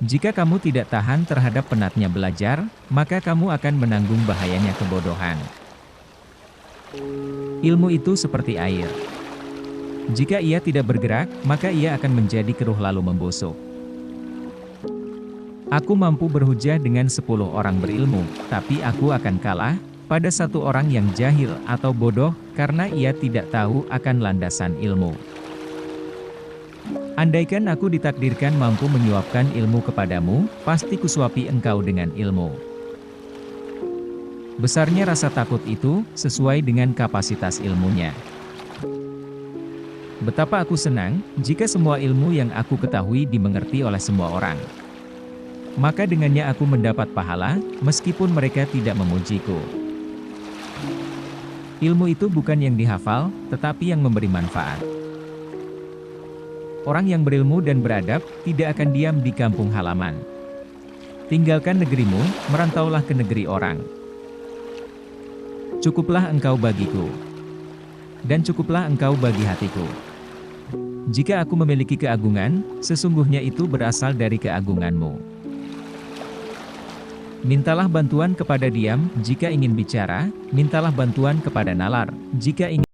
Jika kamu tidak tahan terhadap penatnya belajar, maka kamu akan menanggung bahayanya kebodohan. Ilmu itu seperti air. Jika ia tidak bergerak, maka ia akan menjadi keruh lalu membusuk. Aku mampu berhujah dengan 10 orang berilmu, tapi aku akan kalah pada satu orang yang jahil atau bodoh, karena ia tidak tahu akan landasan ilmu. Andaikan aku ditakdirkan mampu menyuapkan ilmu kepadamu, pasti kusuapi engkau dengan ilmu. Besarnya rasa takut itu, sesuai dengan kapasitas ilmunya. Betapa aku senang, jika semua ilmu yang aku ketahui dimengerti oleh semua orang. Maka dengannya aku mendapat pahala, meskipun mereka tidak memujiku. Ilmu itu bukan yang dihafal, tetapi yang memberi manfaat. Orang yang berilmu dan beradab, tidak akan diam di kampung halaman. Tinggalkan negerimu, merantaulah ke negeri orang. Cukuplah engkau bagiku, dan cukuplah engkau bagi hatiku. Jika aku memiliki keagungan, sesungguhnya itu berasal dari keagunganmu. Mintalah bantuan kepada diam, jika ingin bicara, mintalah bantuan kepada nalar, jika ingin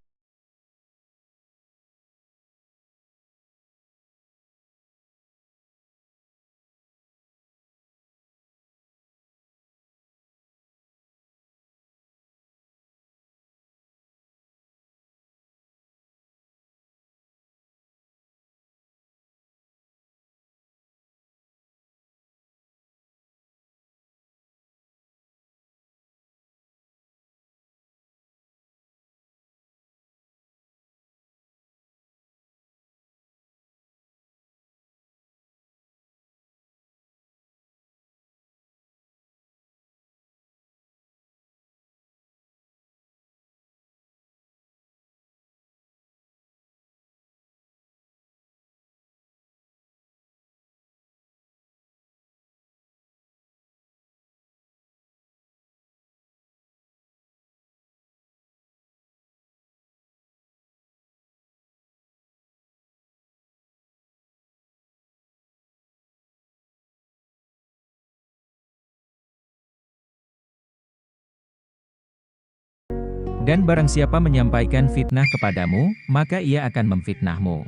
dan barang siapa menyampaikan fitnah kepadamu, maka ia akan memfitnahmu.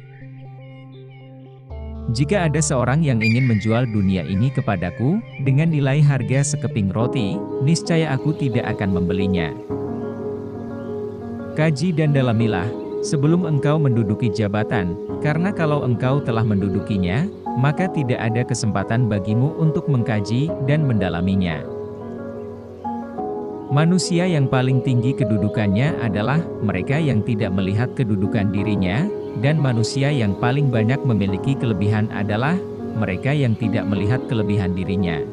Jika ada seorang yang ingin menjual dunia ini kepadaku, dengan nilai harga sekeping roti, niscaya aku tidak akan membelinya. Kaji dan dalamilah, sebelum engkau menduduki jabatan, karena kalau engkau telah mendudukinya, maka tidak ada kesempatan bagimu untuk mengkaji dan mendalaminya. Manusia yang paling tinggi kedudukannya adalah mereka yang tidak melihat kedudukan dirinya, dan manusia yang paling banyak memiliki kelebihan adalah mereka yang tidak melihat kelebihan dirinya.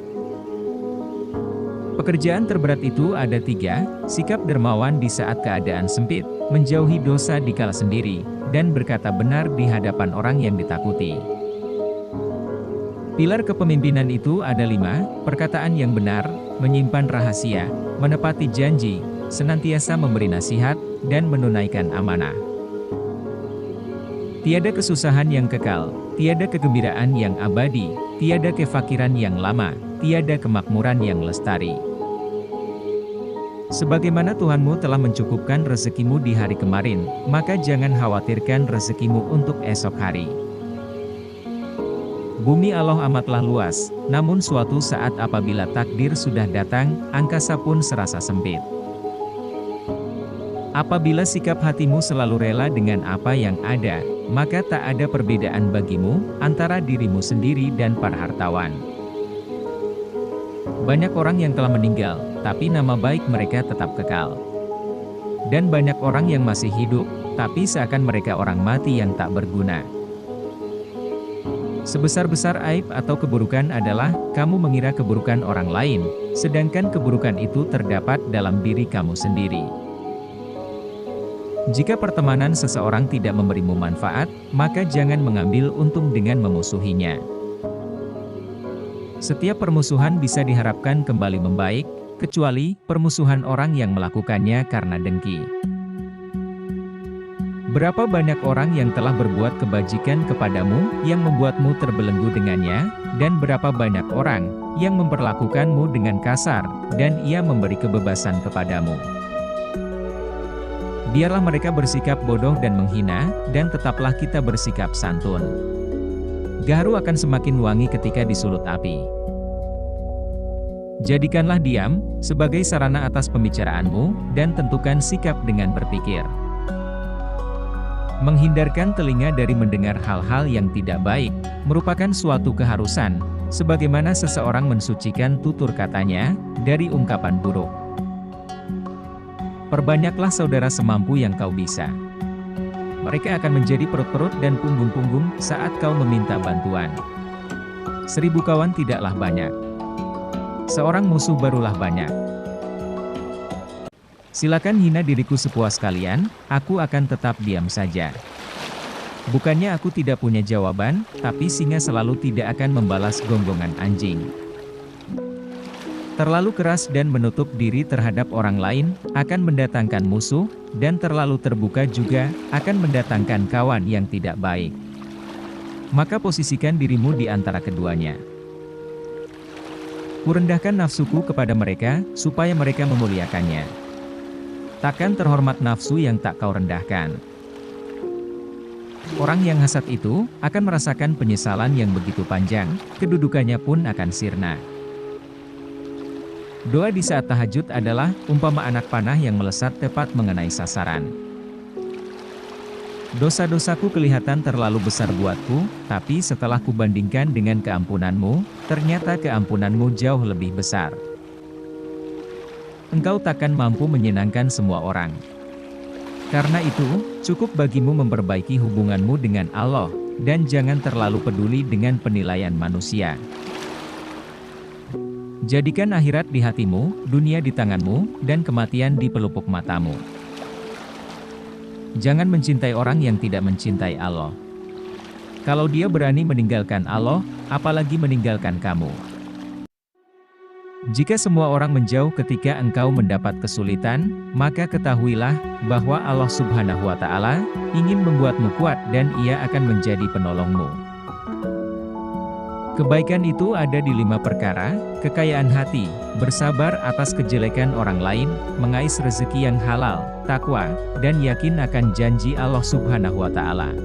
Pekerjaan terberat itu ada 3, sikap dermawan di saat keadaan sempit, menjauhi dosa dikala sendiri, dan berkata benar di hadapan orang yang ditakuti. Pilar kepemimpinan itu ada 5, perkataan yang benar, menyimpan rahasia, menepati janji, senantiasa memberi nasihat, dan menunaikan amanah. Tiada kesusahan yang kekal, tiada kegembiraan yang abadi, tiada kefakiran yang lama, tiada kemakmuran yang lestari. Sebagaimana Tuhanmu telah mencukupkan rezekimu di hari kemarin, maka jangan khawatirkan rezekimu untuk esok hari. Bumi Allah amatlah luas, namun suatu saat apabila takdir sudah datang, angkasa pun serasa sempit. Apabila sikap hatimu selalu rela dengan apa yang ada, maka tak ada perbedaan bagimu, antara dirimu sendiri dan para hartawan. Banyak orang yang telah meninggal, tapi nama baik mereka tetap kekal. Dan banyak orang yang masih hidup, tapi seakan mereka orang mati yang tak berguna. Sebesar-besar aib atau keburukan adalah, kamu mengira keburukan orang lain, sedangkan keburukan itu terdapat dalam diri kamu sendiri. Jika pertemanan seseorang tidak memberimu manfaat, maka jangan mengambil untung dengan memusuhinya. Setiap permusuhan bisa diharapkan kembali membaik, kecuali permusuhan orang yang melakukannya karena dengki. Berapa banyak orang yang telah berbuat kebajikan kepadamu, yang membuatmu terbelenggu dengannya, dan berapa banyak orang yang memperlakukanmu dengan kasar, dan ia memberi kebebasan kepadamu. Biarlah mereka bersikap bodoh dan menghina, dan tetaplah kita bersikap santun. Gaharu akan semakin wangi ketika disulut api. Jadikanlah diam sebagai sarana atas pembicaraanmu, dan tentukan sikap dengan berpikir. Menghindarkan telinga dari mendengar hal-hal yang tidak baik, merupakan suatu keharusan, sebagaimana seseorang mensucikan tutur katanya, dari ungkapan buruk. Perbanyaklah saudara semampu yang kau bisa. Mereka akan menjadi perut-perut dan punggung-punggung saat kau meminta bantuan. 1000 kawan tidaklah banyak. Seorang musuh barulah banyak. Silakan hina diriku sepuas kalian, aku akan tetap diam saja. Bukannya aku tidak punya jawaban, tapi singa selalu tidak akan membalas gonggongan anjing. Terlalu keras dan menutup diri terhadap orang lain, akan mendatangkan musuh, dan terlalu terbuka juga, akan mendatangkan kawan yang tidak baik. Maka posisikan dirimu di antara keduanya. Kurendahkan nafsuku kepada mereka, supaya mereka memuliakannya. Takkan terhormat nafsu yang tak kau rendahkan. Orang yang hasad itu, akan merasakan penyesalan yang begitu panjang, kedudukannya pun akan sirna. Doa di saat tahajud adalah, umpama anak panah yang melesat tepat mengenai sasaran. Dosa-dosaku kelihatan terlalu besar buatku, tapi setelah kubandingkan dengan keampunanmu, ternyata keampunanmu jauh lebih besar. Engkau takkan mampu menyenangkan semua orang. Karena itu, cukup bagimu memperbaiki hubunganmu dengan Allah, dan jangan terlalu peduli dengan penilaian manusia. Jadikan akhirat di hatimu, dunia di tanganmu, dan kematian di pelupuk matamu. Jangan mencintai orang yang tidak mencintai Allah. Kalau dia berani meninggalkan Allah, apalagi meninggalkan kamu. Jika semua orang menjauh ketika engkau mendapat kesulitan, maka ketahuilah bahwa Allah Subhanahu wa Ta'ala ingin membuatmu kuat dan Ia akan menjadi penolongmu. Kebaikan itu ada di 5 perkara: kekayaan hati, bersabar atas kejelekan orang lain, mengais rezeki yang halal, takwa, dan yakin akan janji Allah Subhanahu wa Ta'ala.